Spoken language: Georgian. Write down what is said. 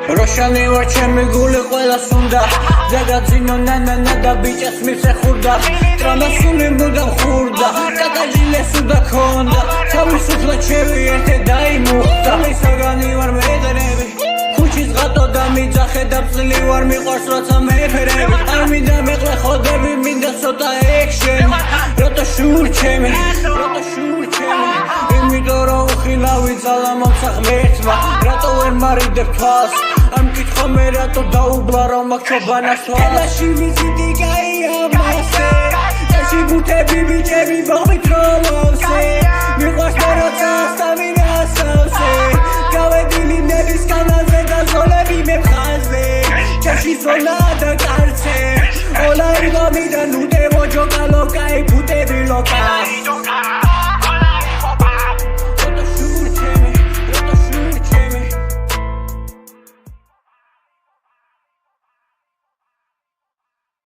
Roshani var ჩემი გული ყველას უნდა ზეგაძინო ნანა და ბიჭებს მიხეხურდა ტრამასული მუდამ ხურდა კაკაჟილეს უნდა ქონდა თავისუფლად შევიერთე დაიმუხდა მისაგანი ვარ მედრები ქუჩის ღატო და მიძახე და წლი ვარ მიყვარს როცა მეფერები არ მინდა მეყრე ხოდები მინდა ცოტა ექშენი რატო შურჩემი იმიტომ რომ უხილავი ძალა მომცა ღმერთმა რატო ვერ მარიდებ თვალს არ მკითხო მე რატო დაუბლა რომ აქ ჩობანას თვალს ელაში ვიზიტი გაია მასე წაში ბუთები ბიჭები ბაღმით რომავსე მიყვარს მე როცა სტამინასავსე გავედილი ნების კანალზე და ზოლები მე მხაზე ჩაში ზოლა და კარცე ოლარი გამიდან უდევო ჯოკა ლოკა იფუტები ლოკა